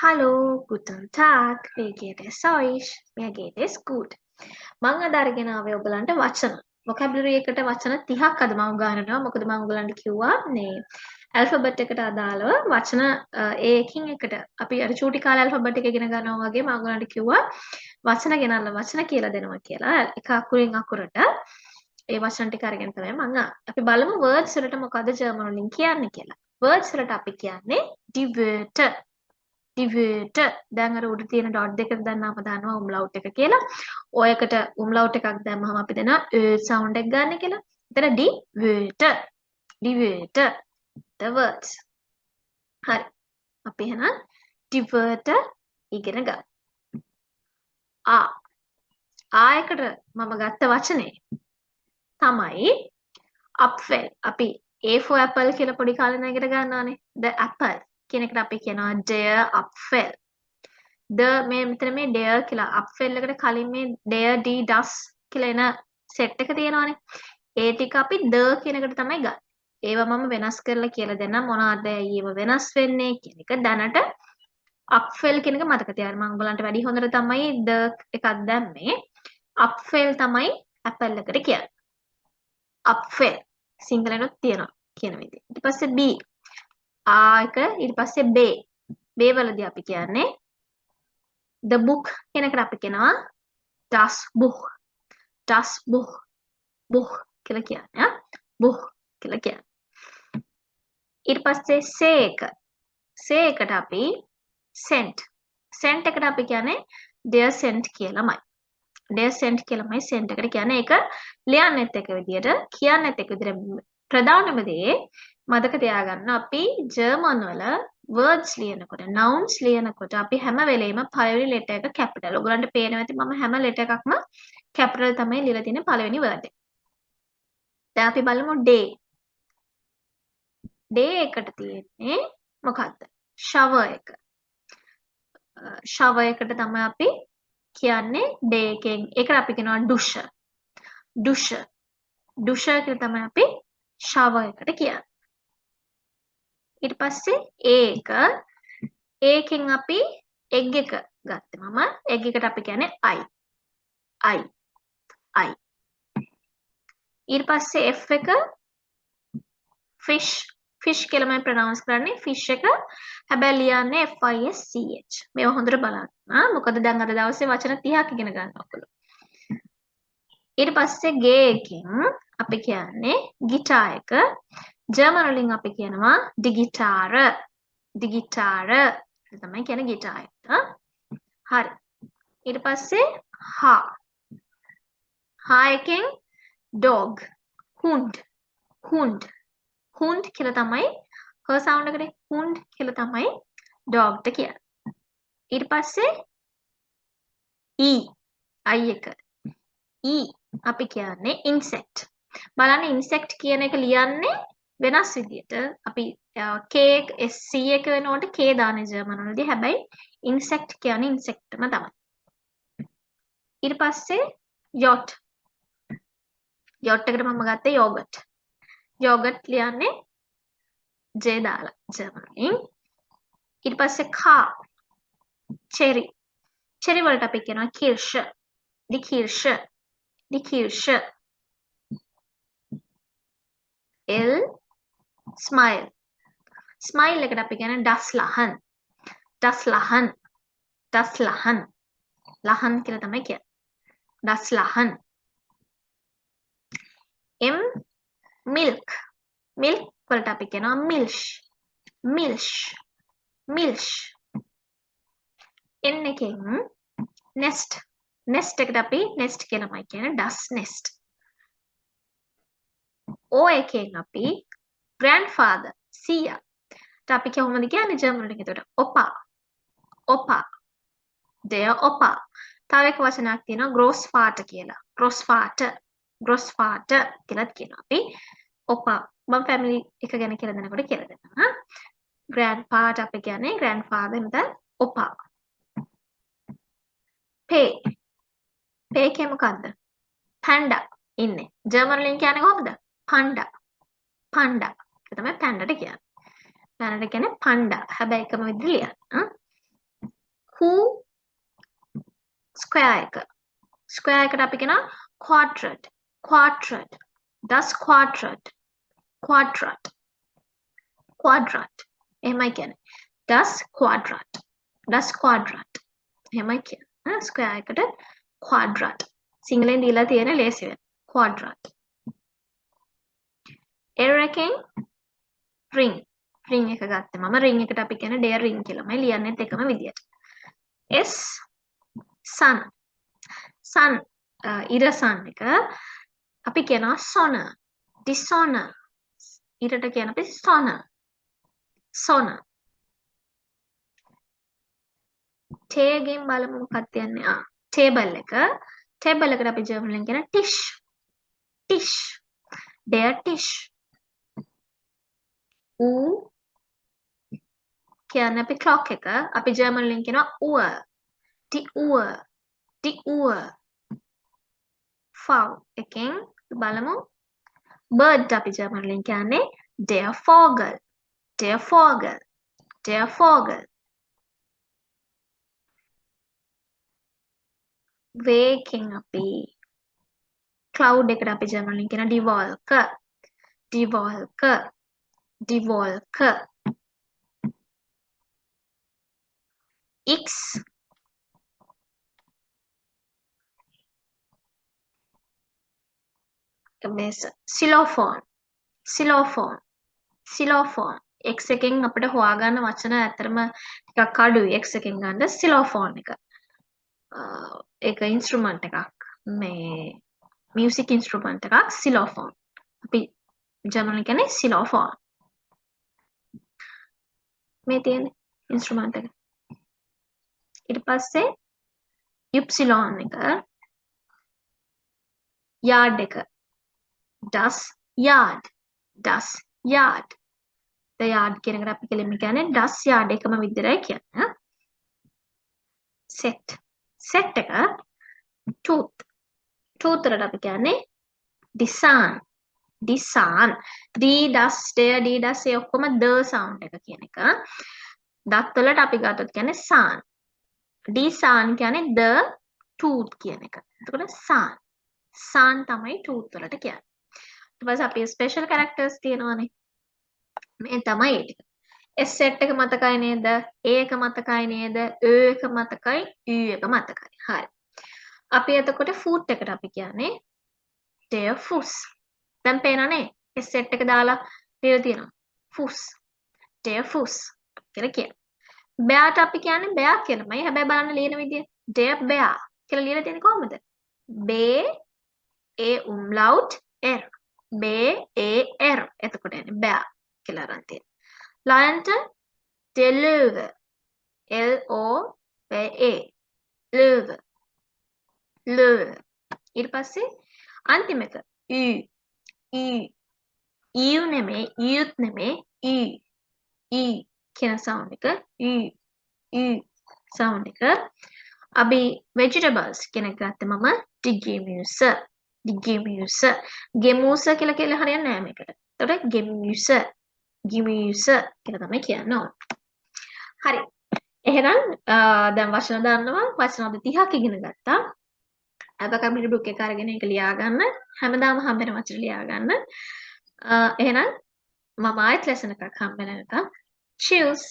Hallo, guten Tag. Wie geht es euch? Mir geht es gut. මම අද අරගෙන ආවේ ඔයගලන්ට වචන. vocabulary එකට වචන 30ක් අද මම උගන්වනවා. මොකද මම ඔයගලන්ට කිව්වා මේ alphabet එකට අදාළව වචන ඒකින් එකට අපි අර චූටි කාලේ alphabet එක ඉගෙන ගන්නවා වගේ මම ඔයගලන්ට කිව්වා වචන ගෙනල්ලා වචන කියලා දෙනවා කියලා. එක අකුරින් අකුරට ඒ වචන ටික අරගෙන තමයි මම අපි බලමු words වලට මොකද්ද ජර්මන් වලින් කියන්නේ කියලා. words වලට අපි කියන්නේ die Wörter ඩිවර්ටර් දැන් අර උඩ තියෙන ඩොට් දෙක දැම්මම දානවා umlaut එක කියලා. ඔයකට umlaut එකක් දැම්මම අපි දෙනවා sound එක ගන්න කියලා. එතන ඩිවර්ටර් ඩිවර්ටර් the words. හරි. අපි එහෙනම් ඩිවර්ටර් ඉගෙන ගමු. එකට මම ගත්ත වචනේ තමයි apfel. අපි A for apple කියලා පොඩි කාලේ ඉඳන් ඉගෙන ගන්නවානේ. the apple කියන එකට අපි කියනවා der Apfel. මේ මෙතන මේ der කියලා Apfel එකට කලින් මේ der die das කියලා එන සෙට් එක තියෙනවානේ. ඒ ටික අපි the කියන එකට තමයි ගන්න. ඒවා මම වෙනස් කරලා කියලා දෙන්නම් මොනවද ඒව වෙනස් වෙන්නේ කියන එක දැනට Apfel කියන එක මතක තියාගන්න. මම ඔයගලන්ට වැඩි හොඳට තමයි the එකක් දැම්මේ. Apfel තමයි apple එකට කියන්නේ. Apfel සිංහලෙනුත් තියෙනවා කියන විදිහ. ඊට පස්සේ B එක ඊට පස්සේ B වලදී අපි කියන්නේ the book කියන එකට අපි කියනවා das Buch Buch කියලා කියන්නේ Buch කියලා කියන්නේ ඊට පස්සේ C එකට අපි cent එකට අපි කියන්නේ der cent කියලාමයි der cent කියලාමයි cent එකට කියන්නේ ඒක ලියන්නෙත් එක විදියට කියන්නෙත් එක විදියට ප්‍රධානම දේ මතක තියාගන්න අපි ජර්මන් වල words ලියනකොට nouns ලියනකොට අපි හැම වෙලේම පළවෙනි letter එක capital. ඔයගලන්ට පේනවා ඇති මම හැම letter එකක්ම capital තමයි ලියලා තියෙන්නේ පළවෙනි word එක. දැන් අපි බලමු day. day එකට තියෙන්නේ මොකක්ද? shower එක. shower එකට තමයි අපි කියන්නේ day එකෙන්. ඒකට අපි කියනවා dusche. dusche කියලා තමයි අපි shower එකට කියන්නේ. ඊට පස්සේ ඒකෙන් අපි egg එක ගත්තේ මම egg එකට අපි කියන්නේ I ඊට පස්සේ F එක fish කියලා මම ප්‍රොනවුන්ස් කරන්නේ fish එක හැබැයි ලියන්නේ FISCH මේව හොඳට බලන්න මොකද දැන් අද දවසේ වචන 30ක් ඉගෙන ගන්නවා ඔයගොල්ලෝ ඊට පස්සේ G එකෙන් අපි කියන්නේ ගිටාර් එක ජර්මන් වලින් අපි කියනවා die Gitarre තමයි කියන්නේ ගිටාර් එක. හරි. ඊට පස්සේ H එකෙන් dog hund කියලා තමයි h sound එකනේ hund කියලා තමයි dog ට කියන්නේ. ඊට පස්සේ I එක අපි කියන්නේ insect. බලන්න insect කියන එක ලියන්නේ වෙනස් විදියට අපි K SC එක වෙනකොට K දාන්නේ ජර්මන් වලදී හැබැයි insect කියන්නේ insectම තමයි. ඊට පස්සේ yacht එකට මම ගත්තේ yogurt ලියන්නේ J දාලා ජර්මන් වලින්. ඊට පස්සේ car cherry වලට අපි කියනවා Kirsche L smile එකට අපි කියන්නේ das Lachen ලහන් කියලා තමයි කියන්නේ das Lachen M milk වලට අපි කියනවා milch N එකෙන් nest එකට අපි nest කියලාමයි කියන්නේ das nest O එකෙන් අපි grandfather සීයා අපි කොහොමද කියන්නේ ජර්මන් වලින් එතකොට opa der opa තව එක වචනයක් තියෙනවා grossvater කියලා grossvater කියලාත් කියනවා අපි opa මම family එක ගැන කියලා දෙනකොට කියලා දෙනවා grandpa අපි කියන්නේ grandfather නැත්නම් opa pay එකේ මොකද්ද panda ඉන්නේ ජර්මන් වලින් කියන්නේ කොහොමද panda ඒක තමයි panda ට කියන්නේ panda කියන්නේ panda හැබැයි එකම විදිහට ලියන්න who square එක. square එකට අපි කියනවා quadrant. quadrant. das quadrant. quadrant. quadrant. එහෙමයි කියන්නේ. das quadrant. das quadrant. එහෙමයි කියන්නේ. square එකට quadrant. සිංහලෙන් දීලා තියෙන ලේසි වෙන. quadrant. error එකෙන් ring. ring එක ගත්තේ මම ring එකට අපි කියන dear ring කියලාමයි ලියන්නෙත් එකම විදියට. s sun. sun ඉර sun එක අපි කියනවා sonor. dishonor. ඉරට කියන අපි sonor. sonor. ටේගෙන් බලමු මොකක්ද කියන්නේ table එක table එකට අපි ජර්මන්ලෙන් කියන tisch. tisch. der tisch. කියන්නේ අපි clock එක අපි ජර්මන්ලෙන් කියනවා uhr. die uhr. die uhr. v එකෙන් බලමු bird අපි ජර්මන්ලෙන් කියන්නේ der vogel. der vogel. der vogel. වේකෙන් අපි cloud එකට අපි ජර්මන්ලෙන් කියන die Wolke. die Wolke. die Wolke. x xylophone. xylophone. xylophone. x එකෙන් අපිට හොයාගන්න වචන ඇත්තටම ටිකක් අඩුයි x එකෙන් ගන්න xylophone එක. ඒක ඉන්ස්ට්‍රුමන්ට් එකක්. මේ මියුසික් ඉන්ස්ට්‍රුමන්ට් එකක් xylophone. අපි ජර්මන්ලෙන් කියන්නේ xylophone. මේ තියෙන ඉන්ස්ට්‍රුමන්ට් එක. ඊට පස්සේ ypsilon එක yard එක das yard. das yard. the yard කියන එකට අපි කෙලින්ම කියන්නේ das yard එකම විදිහටයි කියන්නේ. set. set එක tooth. tooth වලට අපි කියන්නේ design. design. d das der d das ඒ ඔක්කොම the sound එක කියන එක. දත් වලට අපි ගත්තොත් කියන්නේ san. design කියන්නේ the tooth කියන එක. එතකොට san. san තමයි tooth වලට කියන්නේ. ඊට පස්සේ අපි special characters තියෙනවානේ. මේ තමයි ඒ ටික. S set එක මතකයි නේද? A එක මතකයි නේද? Ö එක මතකයි, U එක මතකයි. හරි. අපි එතකොට foot එකට අපි කියන්නේ der Fuß. දැන් පේනනේ S set එක දාලා ලියලා තියෙනවා. Fuß. der Fuß කියලා කියන්නේ. bearට අපි කියන්නේ bear කියලාමයි. හැබැයි බලන්න ලියන විදිය der bear කියලා ලියලා තියෙන්නේ කොහොමද? B A umlaut R. B A R. එතකොට එන්නේ bear කියලා අරන් තියෙනවා. Lionට der Löwe. L O V E. Löwe. Löwe. ඊට පස්සේ අන්තිම එක U. U. U නෙමෙයි, youth නෙමෙයි, U. U කියන sound එක. U. U sound එක. අපි vegetables කියන එක ගත්තේ මම die Gemüse. die Gemüse. Gemüse කියලා හරියන්නේ නැහැ මේකට. එතකොට Gemüse. Gemüse කියලා තමයි කියන්න ඕන. හරි. එහෙනම් දැන් වචන දන්නවා. වචන අපි 30ක් ඉගෙන ගත්තා. vocabulary book එක අරගෙන ඒක ලියා ගන්න. හැමදාම හම්බෙන වචන ලියා ගන්න. එහෙනම් මම ආයෙත් lesson එකක් හම්බ වෙනකම්. Cheers.